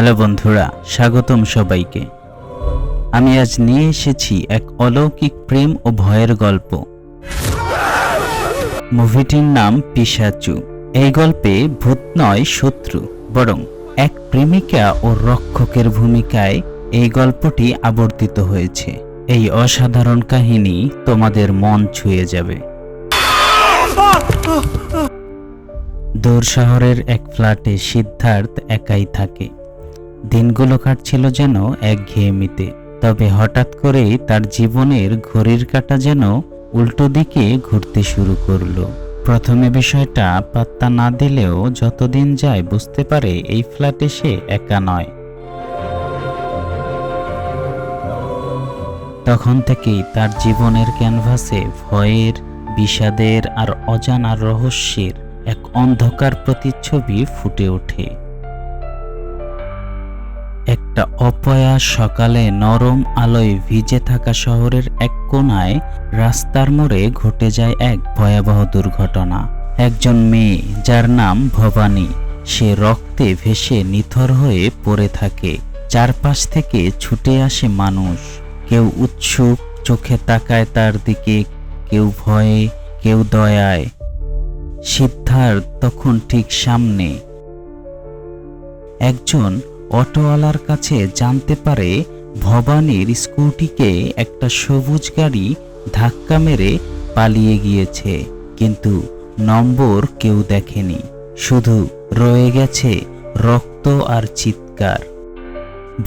Hello বন্ধুরা, স্বাগতম সবাইকে। আমি আজ নিয়ে এসেছি এক অলৌকিক প্রেম ও ভয়ের গল্প। মুভিটির নাম পিশাচু। এই গল্পে ভূত নয় শত্রু, বরং এক প্রেমিকা ও রক্ষকের ভূমিকায় এই গল্পটি আবর্তিত হয়েছে। এই অসাধারণ কাহিনী তোমাদের মন ছুঁয়ে যাবে। দূর শহরের এক ফ্ল্যাটে সিদ্ধার্থ একাই থাকে। দিনগুলো কাটছিল যেন একঘেয়েমিতে। তবে হঠাৎ করেই তার জীবনের ঘড়ির কাঁটা যেন উল্টো দিকে ঘুরতে শুরু করলো। প্রথমে বিষয়টা পাত্তা না দিলেও যতদিন যায় বুঝতে পারে এই ফ্ল্যাটে সে একা নয়। তখন থেকেই তার জীবনের ক্যানভাসে ভয়ের, বিষাদের আর অজানা রহস্যের এক অন্ধকার প্রতিচ্ছবি ফুটে ওঠে। একটা অপয়া সকালে নরম আলোয় ভিজে থাকা শহরের এক কোণায় রাস্তার মোড়ে ঘটে যায় এক ভয়াবহ দুর্ঘটনা। একজন মেয়ে যার নাম ভবানী, সে রক্তে ভেসে নিথর হয়ে পড়ে থাকে। চারপাশ থেকে ছুটে আসে মানুষ। কেউ উৎসুক চোখে তাকায় তার দিকে, কেউ ভয়ে, কেউ দয়ায়। সিদ্ধার্থ তখন ঠিক সামনে। একজন অটোওয়ালার কাছে জানতে পারে ভবানীর স্কুটিকে একটা সবুজ গাড়ি ধাক্কা মেরে পালিয়ে গিয়েছে, কিন্তু নম্বর কেউ দেখেনি। শুধু রয়ে গেছে রক্ত আর চিৎকার।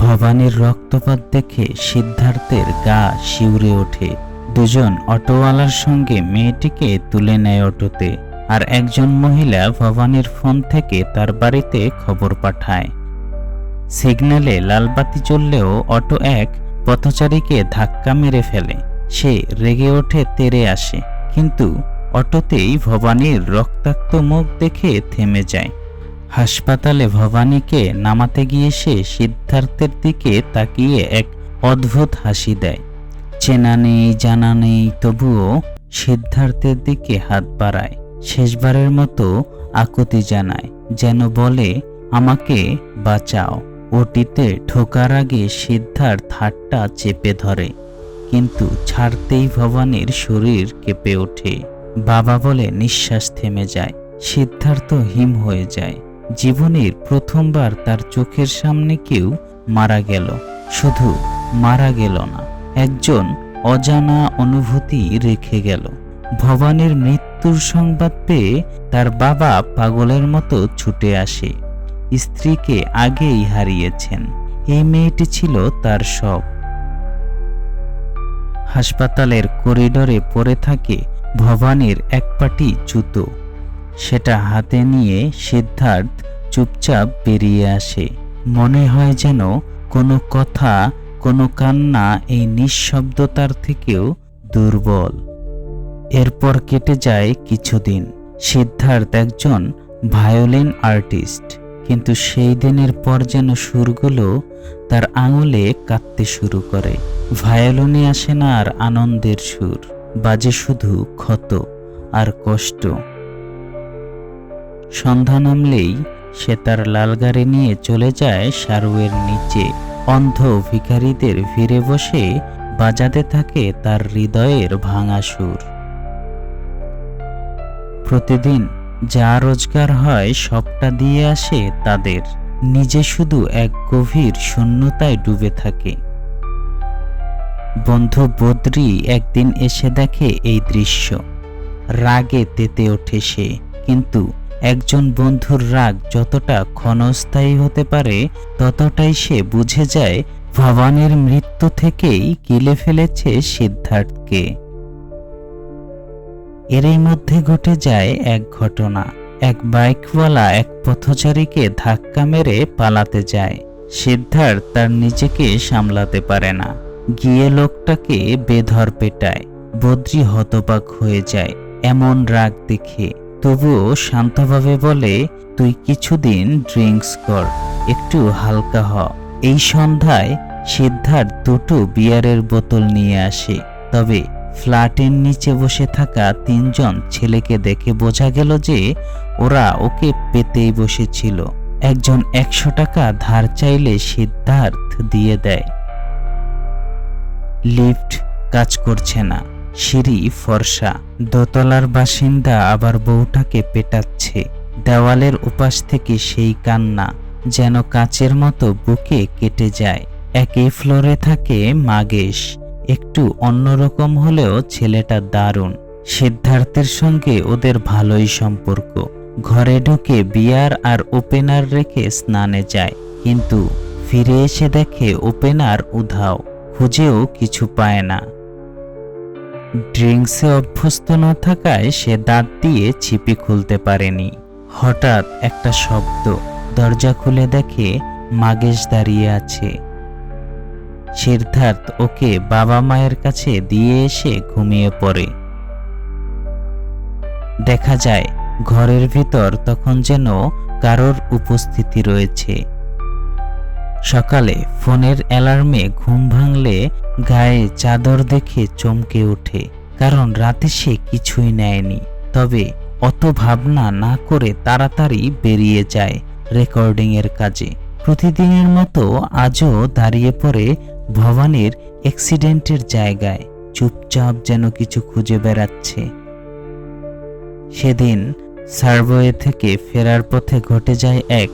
ভবানীর রক্তপাত দেখে সিদ্ধার্থের গা শিউরে ওঠে। দুজন অটোওয়ালার সঙ্গে মেয়েটিকে তুলে নেয় অটোতে, আর একজন মহিলা ভবানীর ফোন থেকে তার বাড়িতে খবর পাঠায়। সিগন্যালে লালবাতি জ্বললেও অটো এক পথচারীকে ধাক্কা মেরে ফেলে। সে রেগে ওঠে, তেড়ে আসে, কিন্তু অটোতেই ভবানীর রক্তাক্ত মুখ দেখে থেমে যায়। হাসপাতালে ভবানীকে নামাতে গিয়ে সে সিদ্ধার্থের দিকে তাকিয়ে এক অদ্ভুত হাসি দেয়। চেনা নেই, জানা নেই, তবুও সিদ্ধার্থের দিকে হাত বাড়ায়। শেষবারের মতো আকুতি জানায়, যেন বলে, আমাকে বাঁচাও। ওটিতে ঢোকার আগে সিদ্ধার্থ হাতটা চেপে ধরে, কিন্তু ছাড়তেই ভবানীর শরীর কেঁপে ওঠে। বাবা বলে নিঃশ্বাস থেমে যায়। সিদ্ধার্থ হিম হয়ে যায়। জীবনের প্রথমবার তার চোখের সামনে কেউ মারা গেল। শুধু মারা গেল না, একজন অজানা অনুভূতি রেখে গেল। ভবানীর মৃত্যুর সংবাদ পেয়ে তার বাবা পাগলের মতো ছুটে আসে। স্ত্রীকে আগেই হারিয়েছেন, এই মেয়েটি ছিল তার সব। হাসপাতালের করিডোরে পড়ে থাকে ভবানীর এক পাটি জুতো। সেটা হাতে নিয়ে সিদ্ধার্থ চুপচাপ বেরিয়ে আসে। মনে হয় যেন কোনো কথা, কোনো কান্না এই নিঃশব্দতার থেকেও দুর্বল। এরপর কেটে যায় কিছুদিন। সিদ্ধার্থ একজন ভায়োলিন আর্টিস্ট, কিন্তু সেই দিনের পর যেন সুরগুলো তার আঙুলে কাঁদতে শুরু করে। ভায়োলিনে আসে না আর আনন্দের সুর, বাজে শুধু ক্ষত আর কষ্ট। সন্ধ্যা নামলেই সে তার লাল গাড়ি নিয়ে চলে যায় সারুয়ের নিচে। অন্ধ ভিখারিদের ভিড়ে বসে বাজাতে থাকে তার হৃদয়ের ভাঙা সুর। প্রতিদিন যা রোজগার হয় সবটা দিয়ে আসে তাদের, নিজে শুধু এক গভীর শূন্যতায় ডুবে থাকে। বন্ধু বদ্রি একদিন এসে দেখে এই দৃশ্য। রাগে তেতে ওঠে সে, কিন্তু একজন বন্ধুর রাগ যতটা ক্ষণস্থায়ী হতে পারে ততটাই সে বুঝে যায় ভবানীর মৃত্যু থেকেই গিলে ফেলেছে সিদ্ধার্থকে। এরই মধ্যে ঘটে যায় এক ঘটনা। এক বাইকওয়ালা এক পথচারীকে ধাক্কা মেরে পালাতে যায়। সিদ্ধার্থ তার নিজেকে সামলাতে পারে না, গিয়ে লোকটাকে বেধড় পেটায়। বদ্রি হতবাক হয়ে যায় এমন রাগ দেখে, তবুও শান্তভাবে বলে, তুই কিছুদিন ড্রিঙ্কস কর, একটু হালকা হ। এই সন্ধ্যায় সিদ্ধার্থ দুটো বিয়ারের বোতল নিয়ে আসে। তবে ফ্ল্যাটের নিচে বসে থাকা তিনজন ছেলেকে দেখে বোঝা গেল যে ওরা ওকে পেতেই বসেছিল। একজন 100 টাকা ধার চাইলে সিদ্ধার্থ দিয়ে দেয়। লিফট কাজ করছে না, সিঁড়ি ফর্সা, দোতলার বাসিন্দা আবার বউটাকে পেটাচ্ছে। দেওয়ালের উপাস থেকে সেই কান্না যেন কাচের মতো বুকে কেটে যায়। একই ফ্লোরে থাকে মাগেশ, একটু অন্যরকম হলেও ছেলেটা দারুণ। সিদ্ধার্থের সঙ্গে ওদের ভালোই সম্পর্ক। ঘরে ঢুকে বিয়ার আর ওপেনার রেখে স্নানে যায়, কিন্তু ফিরে এসে দেখে ওপেনার উধাও, খুঁজেও কিছু পায় না। ড্রিঙ্কসে অভ্যস্ত না থাকায় সে দাঁত দিয়ে ছিপি খুলতে পারেনি। হঠাৎ একটা শব্দ, দরজা খুলে দেখে মাগেশ দাঁড়িয়ে আছে। সিদ্ধার্থ ওকে বাবা মায়ের কাছে দিয়ে এসে ঘুমিয়ে পড়ে। দেখা যায় ঘরের ভিতর তখন যেন কারোর উপস্থিতি রয়েছে। সকালে ফোনের অ্যালার্মে ঘুম ভাঙলে গায়ে চাদর দেখে চমকে ওঠে, কারণ রাতে সে কিছুই নেয়নি। তবে অত ভাবনা না করে তাড়াতাড়ি বেরিয়ে যায় রেকর্ডিংয়ের কাজে। প্রতিদিনের মতো আজও দাঁড়িয়ে পড়ে ভবানীর অ্যাক্সিডেন্টের জায়গায়, চুপচাপ যেন কিছু খুঁজে বেড়াচ্ছে। সেদিন সার্ভয়ে থেকে ফেরার পথে ঘটে যায় এক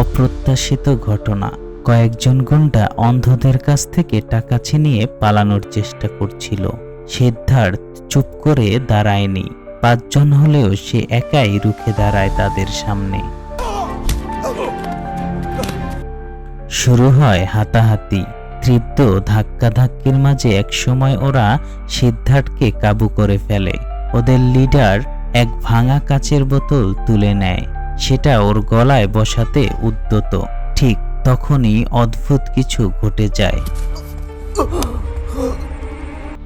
অপ্রত্যাশিত ঘটনা। কয়েকজন গুন্ডা অন্ধদের কাছ থেকে টাকা ছিনিয়ে পালানোর চেষ্টা করছিল। সিদ্ধার্থ চুপ করে দাঁড়ায়নি। 5 জন হলেও সে একাই রুখে দাঁড়ায় তাদের সামনে। শুরু হয় হাতাহাতি, তীব্র ধাক্কাধাক্কির মাঝে একসময় ওরা সিদ্ধার্থকে কাবু করে ফেলে। ওদের লিডার এক ভাঙা কাচের বোতল তুলে নেয়, সেটা ওর গলায় বসাতে উদ্যত। ঠিক তখনই অদ্ভুত কিছু ঘটে যায়।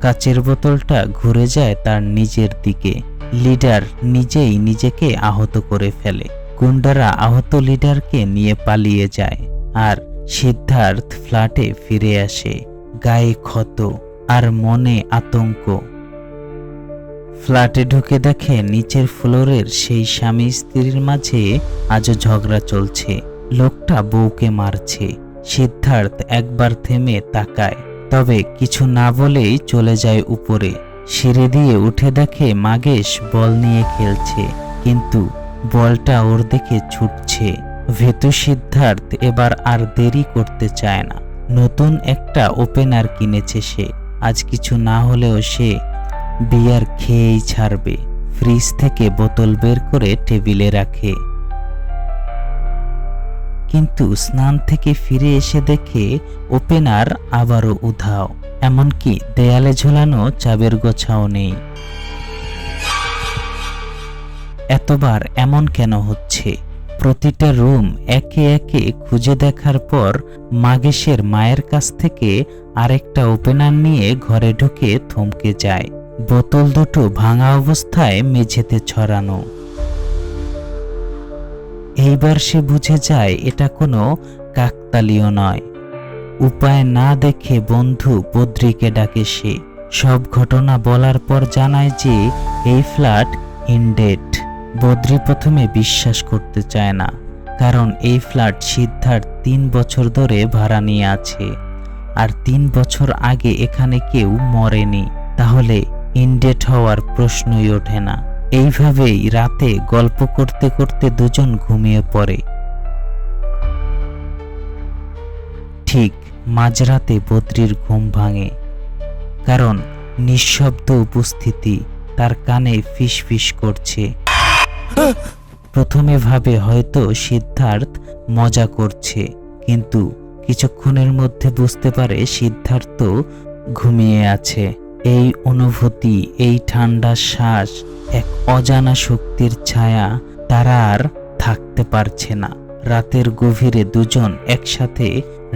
কাচের বোতলটা ঘুরে যায় তার নিজের দিকে। লিডার নিজেই নিজেকে আহত করে ফেলে। গুন্ডারা আহত লিডারকে নিয়ে পালিয়ে যায়, আর সিদ্ধার্থ ফ্ল্যাটে ফিরে আসে, গায়ে ক্ষত আর মনে আতঙ্ক। ফ্ল্যাটে ঢুকে দেখে নিচের ফ্লোরের সেই স্বামী স্ত্রীর মাঝে আজও ঝগড়া চলছে। লোকটা বউকে মারছে। সিদ্ধার্থ একবার থেমে তাকায়, তবে কিছু না বলেই চলে যায় উপরে। সিঁড়ি দিয়ে উঠে দেখে মাগেশ বল নিয়ে খেলছে, কিন্তু বলটা ওর দিকে ছুটছে। ভেতু সিদ্ধার্থ এবার আর দেরি করতে চায় না। নতুন একটা ওপেনার কিনেছে সে। আজ কিছু না হলেও সে বিয়ার খেয়েই ছাড়বে। ফ্রিজ থেকে বোতল বের করে টেবিলে রাখে, কিন্তু স্নান থেকে ফিরে এসে দেখে ওপেনার আবারও উধাও। এমনকি দেয়ালে ঝোলানো চাবির গোছাও নেই। এতবার এমন কেন হচ্ছে? প্রতিটা রুম একে একে খুঁজে দেখার পর মাগেশের মায়ের কাছ থেকে আরেকটা ওপেনার নিয়ে ঘরে ঢুকে থমকে যায়। বোতল দুটো ভাঙা অবস্থায় মেঝেতে ছড়ানো। এইবার সে বুঝে যায় এটা কোনো কাকতালীয় নয়। উপায় না দেখে বন্ধু বদ্রীকে ডাকে সে। সব ঘটনা বলার পর জানায় যে এই ফ্ল্যাট ইনডেড। বদ্রী প্রথমে বিশ্বাস করতে চায় না, কারণ এই ফ্ল্যাট সিদ্ধার্থ 3 বছর ধরে ভাড়া নিয়ে আছে, আর 3 বছর আগে এখানে কেউ মরেনি। তাহলে ইনডেড হওয়ার প্রশ্নই ওঠে না। এইভাবেই রাতে গল্প করতে করতে দুজন ঘুমিয়ে পড়ে। ঠিক মাঝরাতে বদ্রীর ঘুম ভাঙে, কারণ নিঃশব্দ উপস্থিতি তার কানে ফিসফিস করছে। প্রথমে ভাবে হয়তো সিদ্ধার্থ মজা করছে, কিন্তু কিছুক্ষণের মধ্যে বুঝতে পারে সিদ্ধার্থ ঘুমিয়ে আছে। এই অনুভূতি, এই ঠান্ডা শ্বাস, এক অজানা শক্তির ছায়া, তারা আর থাকতে পারছে না। রাতের গভীরে দুজন একসাথে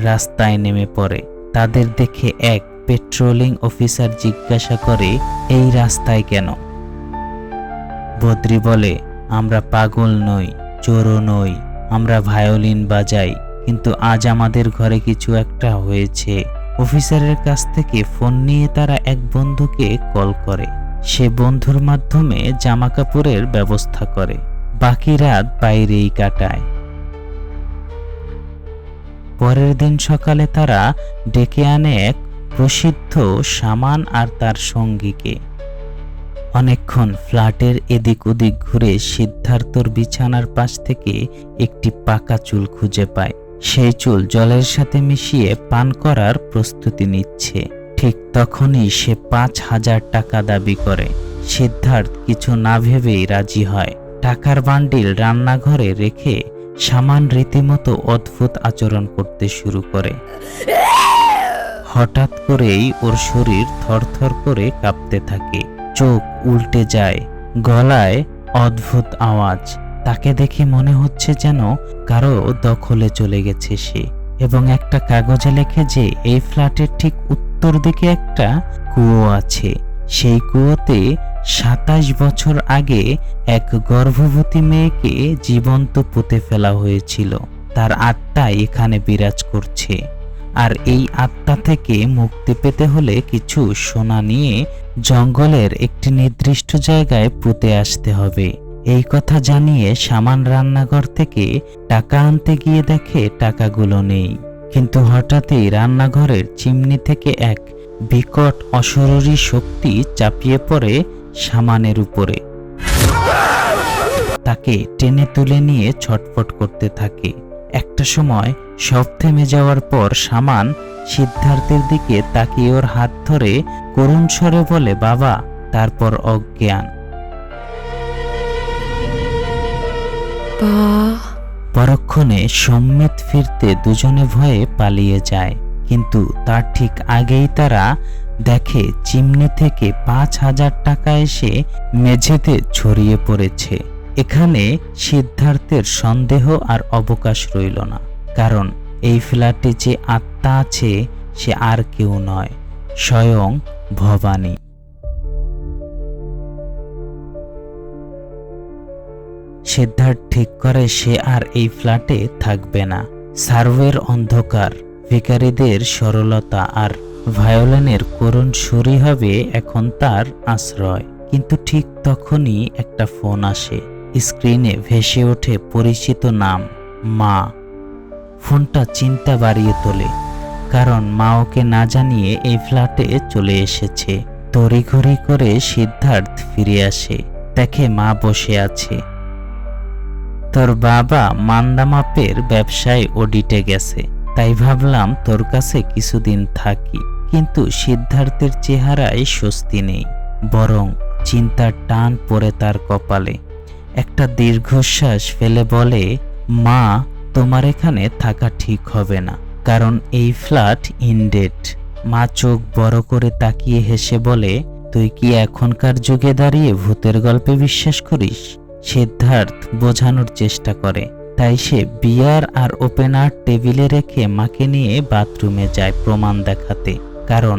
রাস্তায় নেমে পড়ে। তাদের দেখে এক পেট্রোলিং অফিসার জিজ্ঞাসা করে, এই রাস্তায় কেন? বদ্রী বলে, আমরা পাগল নই, চোরও নই, আমরা ভায়োলিন বাজাই, কিন্তু আজ আমাদের ঘরে কিছু একটা হয়েছে। অফিসারের কাছ থেকে ফোন নিয়ে তারা এক বন্ধুকে কল করে। সে বন্ধুর মাধ্যমে জামা কাপড়ের ব্যবস্থা করে। বাকি রাত বাইরেই কাটায়। পরের দিন সকালে তারা ডেকে আনে এক প্রসিদ্ধ সামান আর তার সঙ্গীকে। অনেকক্ষণ ফ্ল্যাটের এদিক ওদিক ঘুরে সিদ্ধার্থর বিছানার পাশ থেকে একটি পাকা চুল খুঁজে পায়। সেই চুল জলের সাথে মিশিয়ে পান করার প্রস্তুতি নিচ্ছে। ঠিক তখনই সে 5,000 টাকা দাবি করে। সিদ্ধার্থ কিছু না ভেবেই রাজি হয়। টাকার বান্ডিল রান্নাঘরে রেখে সামান রীতিমতো অদ্ভুত আচরণ করতে শুরু করে। হঠাৎ করেই ওর শরীর থরথর করে কাঁপতে থাকে, চোখ উল্টে যায়, গলায় অদ্ভুত আওয়াজ। তাকে দেখে মনে হচ্ছে যেন কারো দখলে চলে গেছে সে, এবং একটা কাগজে লেখে যে এই ফ্ল্যাটের ঠিক উত্তর দিকে একটা কুয়ো আছে। সেই কুয়োতে 27 বছর আগে এক গর্ভবতী মেয়েকে জীবন্ত পুঁতে ফেলা হয়েছিল। তার আত্মা এখানে বিরাজ করছে, আর এই আত্মা থেকে মুক্তি পেতে হলে কিছু সোনা নিয়ে জঙ্গলের একটি নির্দিষ্ট জায়গায় পুঁতে আসতে হবে। এই কথা জানিয়ে সামান রান্নাঘর থেকে টাকা আনতে গিয়ে দেখে টাকাগুলো নেই। কিন্তু হঠাৎই রান্নাঘরের চিমনি থেকে এক বিকট অশরীরী শক্তি চাপিয়ে পড়ে সামানের উপরে। তাকে টেনে তুলে নিয়ে ছটফট করতে থাকে। একটা সময় সব থেমে যাওয়ার পর সামান সিদ্ধার্থের দিকে তাকিয়ে ওর হাত ধরে করুণ স্বরে বলে, বাবা। তারপর অজ্ঞান। পরক্ষণে সম্মিত ফিরতে দুজনে ভয়ে পালিয়ে যায়, কিন্তু তার ঠিক আগেই তারা দেখে চিমনি থেকে 5,000 টাকা এসে মেঝেতে ছড়িয়ে পড়েছে। এখানে সিদ্ধার্থের সন্দেহ আর অবকাশ রইল না, কারণ এই ফ্ল্যাটে যে আত্মা আছে সে আর কেউ নয়, স্বয়ং ভবানী। সিদ্ধার্থ ঠিক করে সে আর এই ফ্ল্যাটে থাকবে না। সার্ভের অন্ধকার, ভিখারিদের সরলতা আর ভায়োলিনের করুণ সুরই হবে এখন তার আশ্রয়। কিন্তু ঠিক তখনই একটা ফোন আসে। স্ক্রিনে ভেসে ওঠে পরিচিত নাম, মা। ফোনটা চিন্তা বাড়িয়ে তোলে, কারণ মা ওকে না জানিয়ে এই ফ্ল্যাটে চলে এসেছে। তড়িঘড়ি করে সিদ্ধার্থ ফিরে আসে, দেখে মা বসে আছে। তোর বাবা মান্দামাপের ব্যবসায় অডিটে গেছে, তাই ভাবলাম তোর কাছে কিছুদিন থাকি। কিন্তু সিদ্ধার্থের চেহারায় স্বস্তি নেই, বরং চিন্তার টান পড়ে তার কপালে। একটা দীর্ঘশ্বাস ফেলে বলে, মা, তোমার এখানে থাকা ঠিক হবে না, কারণ এই ফ্ল্যাট ইনডেড। মা চোখ বড় করে তাকিয়ে হেসে বলে, তুই কি এখনকার যুগে দাঁড়িয়ে ভূতের গল্পে বিশ্বাস করিস? সিদ্ধার্থ বোঝানোর চেষ্টা করে, তাই সে বিয়ার আর ওপেনার টেবিলে রেখে মাকে নিয়ে বাথরুমে যায় প্রমাণ দেখাতে, কারণ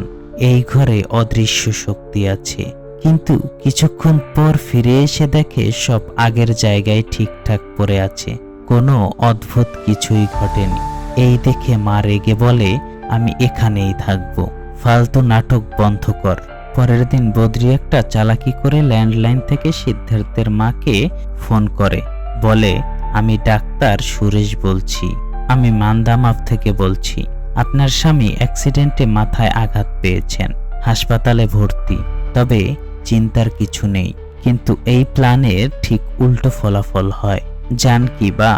এই ঘরে অদৃশ্য শক্তি আছে। কিন্তু কিছুক্ষণ পর ফিরে এসে দেখে সব আগের জায়গায় ঠিকঠাক পড়ে আছে, কোনো অদ্ভুত কিছুই ঘটেনি। এই দেখে মা রেগে বলে, আমি এখানেই থাকবো, ফালতু নাটক বন্ধ কর। পরের দিন বদ্রি একটা চালাকি করে ল্যান্ডলাইন থেকে সিদ্ধার্থের মাকে ফোন করে, বলে, আমি ডাক্তার সুরেশ বলছি, আমি মান্দামাপ থেকে বলছি। আপনার স্বামী অ্যাক্সিডেন্টে মাথায় আঘাত পেয়েছেন, হাসপাতালে ভর্তি, তবে চিন্তার কিছু নেই। কিন্তু এই প্ল্যানের ঠিক উল্টো ফলাফল হয়। জানকি বা?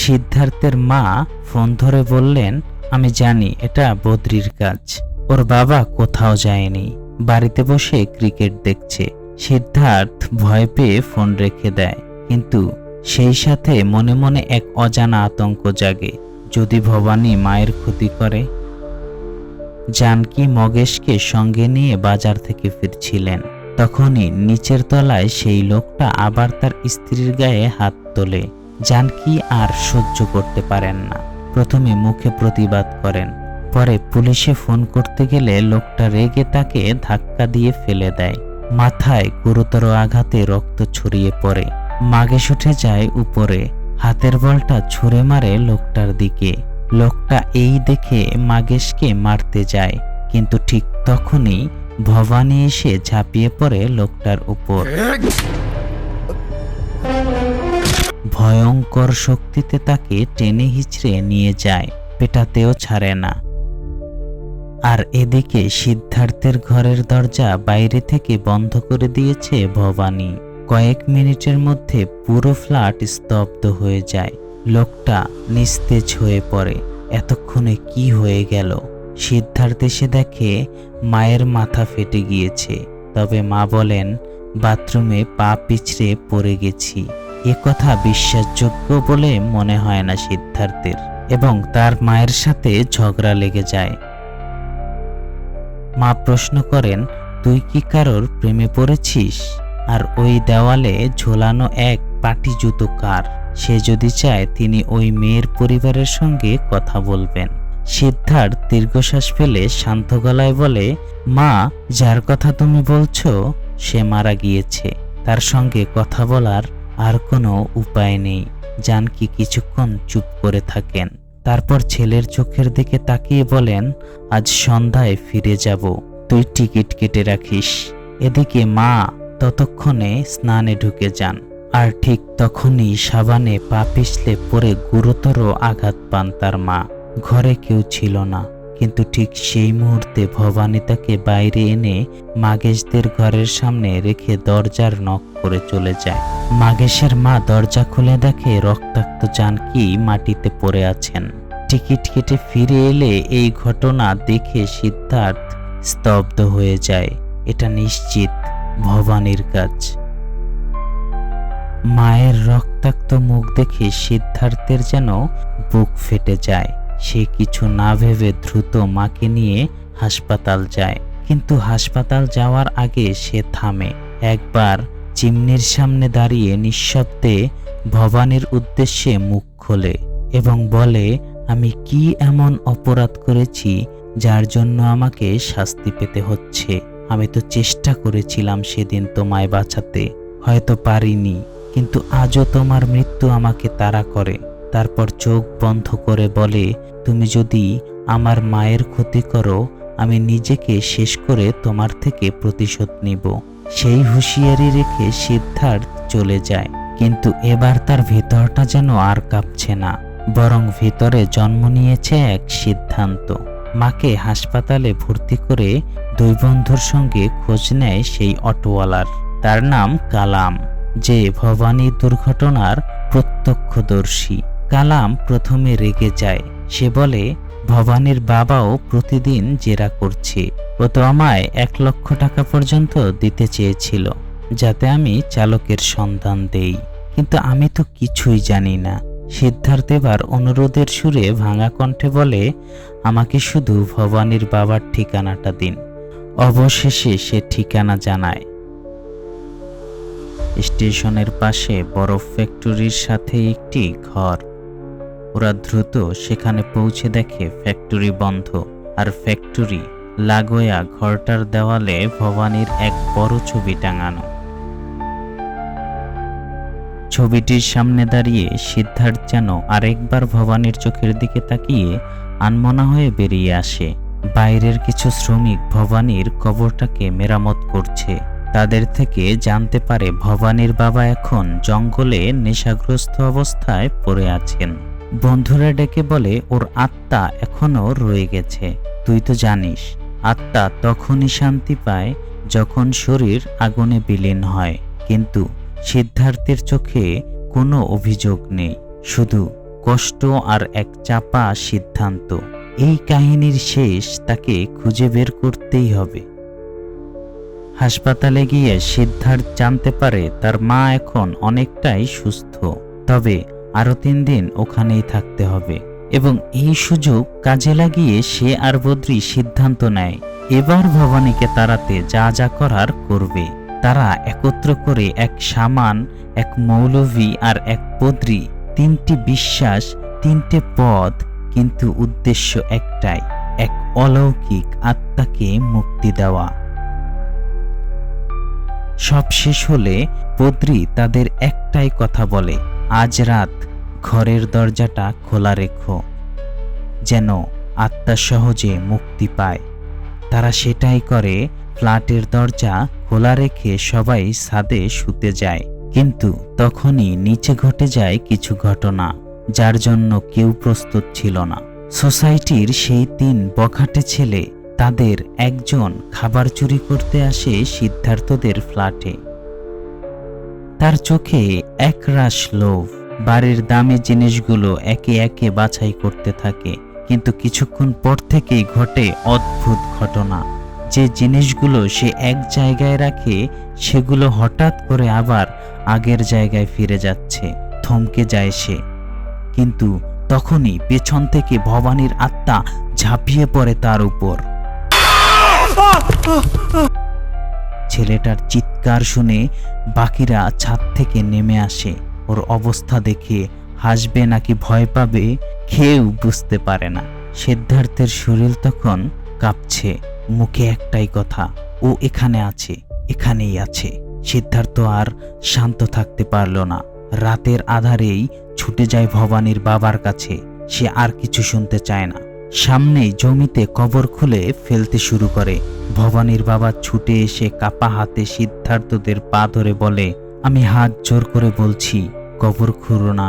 সিদ্ধার্থের মা ফোন ধরে বললেন, আমি জানি এটা বদ্রির কাজ, ওর বাবা কোথাও যায়নি, বাড়িতে বসে ক্রিকেট দেখছে। সিদ্ধার্থ ভয় পেয়ে ফোন রেখে দেয়, কিন্তু সেই সাথে মনে মনে এক অজানা আতঙ্ক জাগে, যদি ভবানী মায়ের ক্ষতি করে। জানকি মগেশকে সঙ্গে নিয়ে বাজার থেকে ফিরছিলেন, তখনই নিচের তলায় সেই লোকটা আবার তার স্ত্রীর গায়ে হাত তোলে। জানকি আর সহ্য করতে পারেন না, প্রথমে মুখে প্রতিবাদ করেন, পরে পুলিশে ফোন করতে গেলে লোকটা রেগে তাকে ধাক্কা দিয়ে ফেলে দেয়। মাথায় গুরুতর আঘাতে রক্ত ছড়িয়ে পড়ে। মাগেশ উঠে যায় উপরে, হাতের বলটা ছুঁড়ে মারে লোকটার দিকে। লোকটা এই দেখে মাগেশকে মারতে যায়, কিন্তু ঠিক তখনই ভবানী এসে ঝাঁপিয়ে পড়ে লোকটার উপর। ভয়ঙ্কর শক্তিতে তাকে টেনে হিচড়ে নিয়ে যায়। পেটাতেও ছাড়ে না। আর এদিকে সিদ্ধার্থের ঘরের দরজা বাইরে থেকে বন্ধ করে দিয়েছে ভবানী। কয়েক মিনিটের মধ্যে পুরো ফ্ল্যাট স্তব্ধ হয়ে যায়। লোকটা নিস্তেজ হয়ে পড়ে। এতক্ষণে কি হয়ে গেল? সিদ্ধার্থ এসে দেখে মায়ের মাথা ফেটে গিয়েছে। তবে মা বলেন, বাথরুমে পা পিছড়ে পড়ে গেছি। এ কথা বিশ্বাসযোগ্য বলে মনে হয় না সিদ্ধার্থের, এবং তার মায়ের সাথে ঝগড়া লেগে যায়। মা প্রশ্ন করেন, তুই কি কারোর প্রেমে পড়েছিস? আর ওই দেওয়ালে ঝোলানো এক পাটি জুতো কার? সে যদি চায় তিনি ওই মেয়ের পরিবারের সঙ্গে কথা বলবেন। সিদ্ধার্থ দীর্ঘশ্বাস ফেলে শান্ত গলায় বলে, মা, যার কথা তুমি বলছো সে মারা গিয়েছে। তার সঙ্গে কথা বলার আর কোনো উপায় নেই। জানকী কিছুক্ষণ চুপ করে থাকেন। তারপর ছেলের চোখের দিকে তাকিয়ে বলেন, আজ সন্ধ্যায় ফিরে যাব, তুই টিকিট কেটে রাখিস। এদিকে মা ততক্ষণে স্নানে ঢুকে যান। আর ঠিক তখনই সাবানে পা পিছলে পড়ে গুরুতর আঘাত পান তার মা। ঘরে কেউ ছিল না, কিন্তু ঠিক সেই মুহূর্তে ভবানী তাকে বাইরে এনে মাগেশদের ঘরের সামনে রেখে দরজার নক করে চলে যায়। মাগেশের মা দরজা খুলে দেখে রক্তাক্ত জানকী মাটিতে পড়ে আছেন। টিকিট কেটে ফিরে এলে এই ঘটনা দেখে সিদ্ধার্থ স্তব্ধ হয়ে যায়। এটা নিশ্চিত ভবানীর কাজ। মায়ের রক্তাক্ত মুখ দেখে সিদ্ধার্থের যেন বুক ফেটে যায়। সে কিছু না ভেবে দ্রুত মাকে নিয়ে হাসপাতাল যায়। কিন্তু হাসপাতাল যাওয়ার আগে সে থামে। একবার চিমনির সামনে দাঁড়িয়ে নিঃশব্দে ভবানীর উদ্দেশ্যে মুখ খোলে এবং বলে, আমি কি এমন অপরাধ করেছি যার জন্য আমাকে শাস্তি পেতে হচ্ছে? আমি তো চেষ্টা করেছিলাম সেদিন তোমায় বাঁচাতে, হয়তো পারিনি, কিন্তু আজও তোমার মৃত্যু আমাকে তাড়া করে। তারপর চোখ বন্ধ করে বলে, তুমি যদি আমার মায়ের ক্ষতি করো, আমি নিজেকে শেষ করে তোমার থেকে প্রতিশোধ নিব। সেই হুঁশিয়ারি রেখে সিদ্ধার্থ চলে যায়। কিন্তু এবার তার ভিতরটা যেন আর কাঁপছে না, বরং ভিতরে জন্ম নিয়েছে এক সিদ্ধান্ত। মাকে হাসপাতালে ভর্তি করে দুই বন্ধুর সঙ্গে খোঁজ নেয় সেই অটোওয়ালার। তার নাম কালাম, যে ভবানী দুর্ঘটনার প্রত্যক্ষদর্শী। কালাম প্রথমে রেগে যায়। সে বলে, ভবানীর বাবাও প্রতিদিন জেরা করছে। ও তো আমায় 1 লক্ষ টাকা পর্যন্ত দিতে চেয়েছিল যাতে আমি চালকের সন্ধান দেই, কিন্তু আমি তো কিছুই জানি না। সিদ্ধার্থ এবার অনুরোধের সুরে ভাঙা কণ্ঠে বলে, আমাকে শুধু ভবানীর বাবার ঠিকানাটা দিন। অবশেষে সে ঠিকানা জানায়। স্টেশনের পাশে বরফ ফ্যাক্টরির সাথে একটি ঘর। ওরা দ্রুত সেখানে পৌঁছে দেখে ফ্যাক্টরি বন্ধ, আর ফ্যাক্টরি লাগোয়া ঘরটার দেওয়ালে ভবানীর এক বড় ছবি টাঙানো। ছবিটির সামনে দাঁড়িয়ে সিদ্ধার্থ যেন আরেকবার ভবানীর চোখের দিকে তাকিয়ে আনমনা হয়ে বেরিয়ে আসে। বাইরের কিছু শ্রমিক ভবানীর কবরটাকে মেরামত করছে। তাদের থেকে জানতে পারে ভবানীর বাবা এখন জঙ্গলে নেশাগ্রস্ত অবস্থায় পড়ে আছেন। বন্ধুরা ডেকে বলে, ওর আত্মা এখনো রয়ে গেছে। তুই তো জানিস, আত্মা তখনই শান্তি পায় যখন শরীর আগুনে বিলীন হয়। কিন্তু সিদ্ধার্থের চোখে কোনো অভিযোগ নেই, শুধু কষ্ট আর এক চাপা সিদ্ধান্ত। এই কাহিনীর শেষ তাকে খুঁজে বের করতেই হবে। হাসপাতালে গিয়ে সিদ্ধার্থ জানতে পারে তার মা এখন অনেকটাই সুস্থ, তবে আরো 3 দিন ওখানেই থাকতে হবে। এবং এই সুযোগ কাজে লাগিয়ে সে আর বদ্রী সিদ্ধান্ত নেয় এবার ভবানীকে তাড়াতে যা যা করার করবে। তারা একত্র করে এক শামান, এক মৌলভী আর এক বদ্রী, 3টি বিশ্বাস, 3টে পথ, কিন্তু উদ্দেশ্য একটাই, এক অলৌকিক আত্মাকে মুক্তি দেওয়া। সব শেষ হলে বদ্রী তাদের একটাই কথা বলে, আজ রাত ঘরের দরজাটা খোলা রেখো, যেন আত্মা সহজে মুক্তি পায়। তারা সেটাই করে। ফ্ল্যাটের দরজা খোলা রেখে সবাই ছাদে শুতে যায়। কিন্তু তখনই নিচে ঘটে যায় কিছু ঘটনা যার জন্য কেউ প্রস্তুত ছিল না। সোসাইটির সেই 3 বখাটে ছেলে, তাদের একজন খাবার চুরি করতে আসে সিদ্ধার্থদের ফ্ল্যাটে। তার চোখে একরাশ লোভ, বাড়ির দামি জিনিসগুলো একে একে বাছাই করতে থাকে। কিন্তু কিছুক্ষণ পর থেকেই ঘটে অদ্ভুত ঘটনা। যে জিনিসগুলো সে এক জায়গায় রাখে, সেগুলো হঠাৎ করে আবার আগের জায়গায় ফিরে যাচ্ছে। থমকে যায় সে। কিন্তু তখনই পেছন থেকে ভবানীর আত্মা ঝাঁপিয়ে পড়ে তার উপর। ছেলেটার চিৎকার শুনে বাকিরা ছাদ থেকে নেমে আসে। ওর অবস্থা দেখে হাসবে নাকি ভয় পাবে কেউ বুঝতে পারে না। সিদ্ধার্থের শরীর তখন কাঁপছে, মুখে একটাই কথা, ও এখানে আছে, এখানেই আছে। সিদ্ধার্থ আর শান্ত থাকতে পারল না। রাতের আধারেই ছুটে যায় ভবানীর বাবার কাছে। সে আর কিছু শুনতে চায় না। সামনেই জমিতে কবর খুলে ফেলতে শুরু করে। ভবানীর বাবা ছুটে এসে কাপা হাতে সিদ্ধার্থদের পা ধরে বলে, আমি হাত জোর করে বলছি, কবর খুঁড়ো না,